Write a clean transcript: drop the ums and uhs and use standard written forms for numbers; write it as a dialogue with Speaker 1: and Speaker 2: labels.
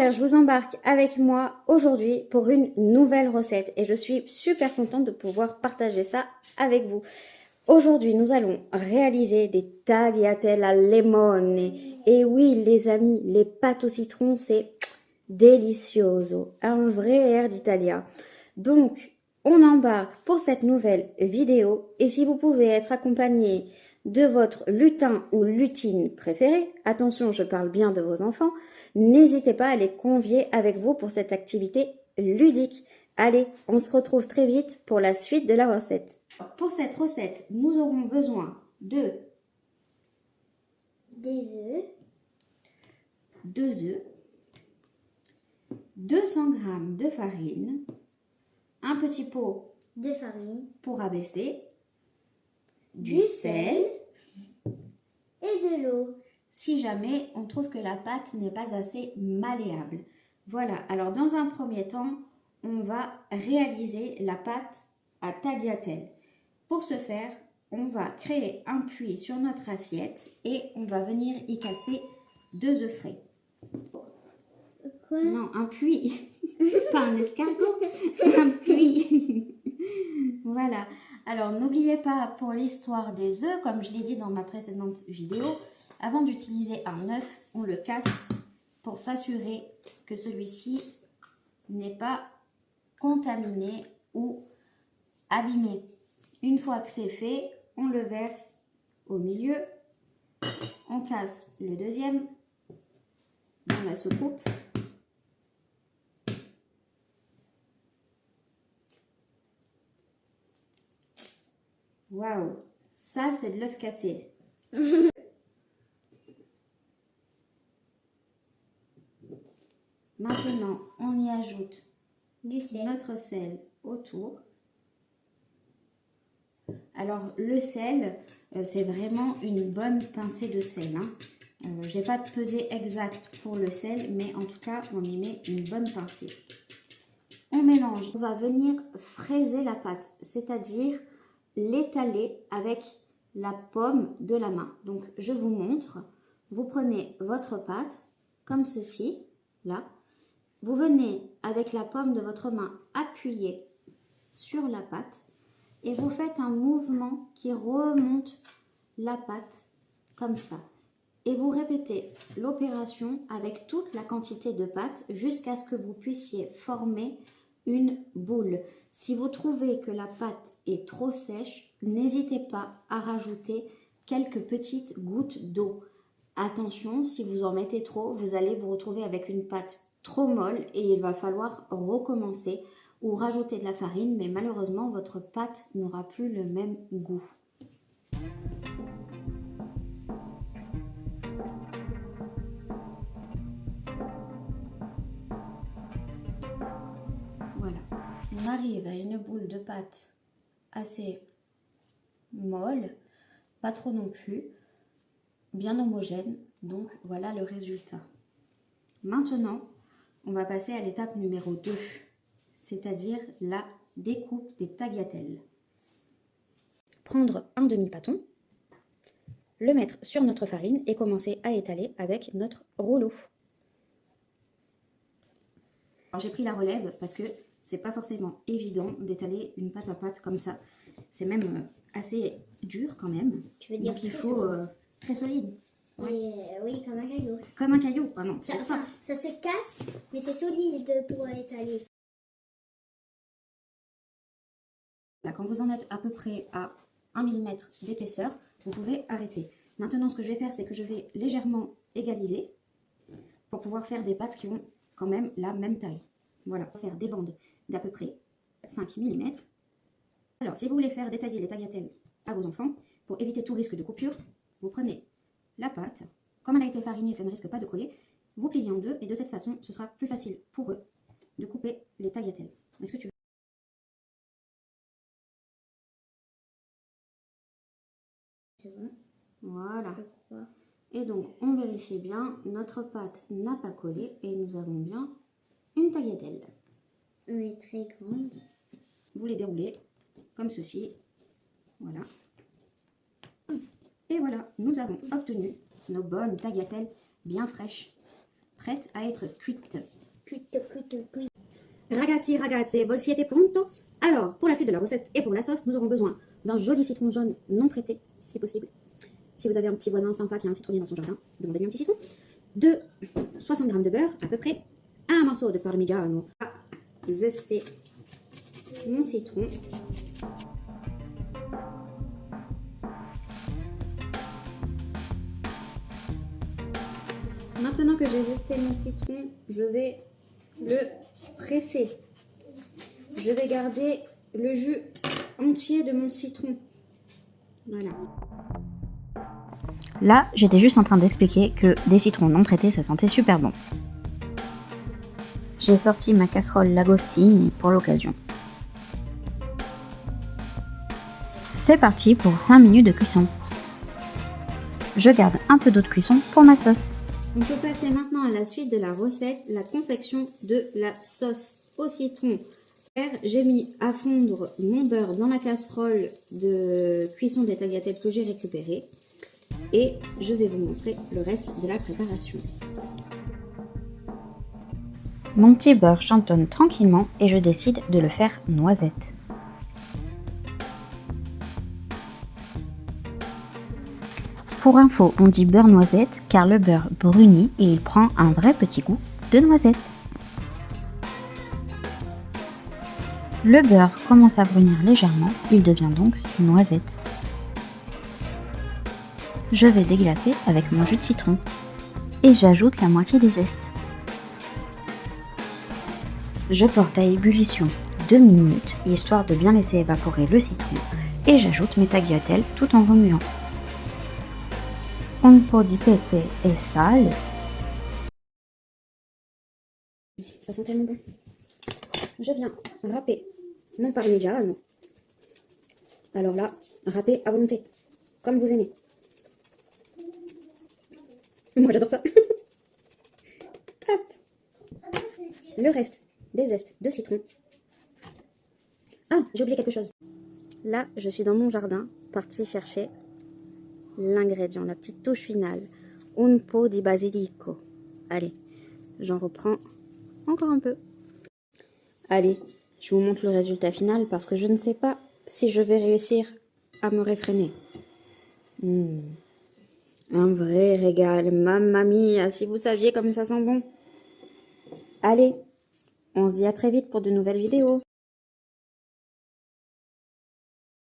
Speaker 1: Alors, je vous embarque avec moi aujourd'hui pour une nouvelle recette et je suis super contente de pouvoir partager ça avec vous. Aujourd'hui, nous allons réaliser des tagliatelles à limone. Et oui, les amis, les pâtes au citron, c'est delicioso, un vrai air d'Italia. Donc, on embarque pour cette nouvelle vidéo et si vous pouvez être accompagné de votre lutin ou lutine préféré, attention, je parle bien de vos enfants, n'hésitez pas à les convier avec vous pour cette activité ludique. Allez, on se retrouve très vite pour la suite de la recette. Pour cette recette, nous aurons besoin de
Speaker 2: des œufs,
Speaker 1: 2 œufs, 200 g de farine, un petit pot
Speaker 2: de farine,
Speaker 1: pour abaisser, du sel
Speaker 2: et de l'eau.
Speaker 1: si jamais on trouve que la pâte n'est pas assez malléable. Voilà, alors dans un premier temps, on va réaliser la pâte à tagliatelle. Pour ce faire, on va créer un puits sur notre assiette et on va venir y casser 2 œufs frais.
Speaker 2: Quoi?
Speaker 1: Non, un puits, pas un escargot, un puits. Voilà. Alors, n'oubliez pas, pour l'histoire des œufs, comme je l'ai dit dans ma précédente vidéo, avant d'utiliser un œuf, on le casse pour s'assurer que celui-ci n'est pas contaminé ou abîmé. Une fois que c'est fait, on le verse au milieu, on casse le deuxième dans la soucoupe. Waouh, ça c'est de l'œuf cassé. Maintenant, on y ajoute
Speaker 2: Du sel.
Speaker 1: notre sel autour. Alors, le sel, c'est vraiment une bonne pincée de sel. Je n'ai pas de pesée exacte pour le sel, mais en tout cas, on y met une bonne pincée. On mélange. On va venir fraiser la pâte, c'est-à-dire l'étaler avec la paume de la main. Donc, je vous montre. Vous prenez votre pâte, comme ceci, là. Vous venez, avec la paume de votre main, appuyer sur la pâte et vous faites un mouvement qui remonte la pâte comme ça. Et vous répétez l'opération avec toute la quantité de pâte jusqu'à ce que vous puissiez former une boule. Si vous trouvez que la pâte est trop sèche, n'hésitez pas à rajouter quelques petites gouttes d'eau. Attention, si vous en mettez trop, vous allez vous retrouver avec une pâte trop molle et il va falloir recommencer ou rajouter de la farine, mais malheureusement, votre pâte n'aura plus le même goût. Voilà, on arrive à une boule de pâte assez molle, pas trop non plus, bien homogène, donc voilà le résultat. Maintenant, on va passer à l'étape numéro 2, c'est-à-dire la découpe des tagliatelles. Prendre un demi-pâton, le mettre sur notre farine et commencer à étaler avec notre rouleau. J'ai pris la relève parce que c'est pas forcément évident d'étaler une pâte à pâte comme ça. C'est même assez dur quand même.
Speaker 2: Tu veux dire
Speaker 1: donc il faut très solide.
Speaker 2: Ouais. Oui, comme un caillou.
Speaker 1: Comme un caillou, ah non.
Speaker 2: Ça se casse, mais c'est solide pour étaler.
Speaker 1: Là, quand vous en êtes à peu près à 1 mm d'épaisseur, vous pouvez arrêter. Maintenant, ce que je vais faire, c'est que je vais légèrement égaliser pour pouvoir faire des pâtes qui ont quand même la même taille. Voilà, on va faire des bandes d'à peu près 5 mm. Alors, si vous voulez faire détailler les tagliatelles à vos enfants, pour éviter tout risque de coupure, vous prenez la pâte. Comme elle a été farinée, ça ne risque pas de coller. Vous pliez en deux et de cette façon, ce sera plus facile pour eux de couper les tagliatelles. Est-ce que tu veux?
Speaker 2: C'est bon.
Speaker 1: Voilà.
Speaker 2: Je crois.
Speaker 1: Et donc, on vérifie bien, notre pâte n'a pas collé et nous avons bien une tagliatelle.
Speaker 2: Oui, très grande.
Speaker 1: Vous les déroulez comme ceci. Voilà. Et voilà, nous avons obtenu nos bonnes tagliatelles bien fraîches, prête à être cuite.
Speaker 2: Cuite.
Speaker 1: Ragazzi, ragazze, voi siete pronto? Alors, pour la suite de la recette et pour la sauce, nous aurons besoin d'un joli citron jaune non traité, si possible. Si vous avez un petit voisin sympa qui a un citronnier dans son jardin, demandez-lui un petit citron. 60 g de beurre, à peu près. Un morceau de parmigiano à zester mon citron. Maintenant que j'ai zesté mon citron, je vais le presser. Je vais garder le jus entier de mon citron. Voilà.
Speaker 3: Là, j'étais juste en train d'expliquer que des citrons non traités, ça sentait super bon. J'ai sorti ma casserole Lagostini pour l'occasion. C'est parti pour 5 minutes de cuisson. Je garde un peu d'eau de cuisson pour ma sauce.
Speaker 1: On peut passer maintenant à la suite de la recette, la confection de la sauce au citron. J'ai mis à fondre mon beurre dans la casserole de cuisson des tagliatelles que j'ai récupérée et je vais vous montrer le reste de la préparation.
Speaker 3: Mon petit beurre chantonne tranquillement et je décide de le faire noisette. Pour info, on dit beurre noisette car le beurre brunit et il prend un vrai petit goût de noisette. Le beurre commence à brunir légèrement, il devient donc noisette. Je vais déglacer avec mon jus de citron et j'ajoute la moitié des zestes. Je porte à ébullition 2 minutes histoire de bien laisser évaporer le citron et j'ajoute mes tagliatelles tout en remuant. Un po' di pepe et sale.
Speaker 1: Ça sent tellement bon. Je viens râper mon parmigiano. Alors là, râper à volonté, comme vous aimez. Moi j'adore ça. Hop. Le reste des zestes de citron. Ah, j'ai oublié quelque chose. Là, je suis dans mon jardin, partie chercher l'ingrédient, la petite touche finale. Un po' di basilico. Allez, j'en reprends encore un peu. Allez, je vous montre le résultat final parce que je ne sais pas si je vais réussir à me réfréner. Un vrai régal, mamma mia, si vous saviez comme ça sent bon. Allez, on se dit à très vite pour de nouvelles vidéos.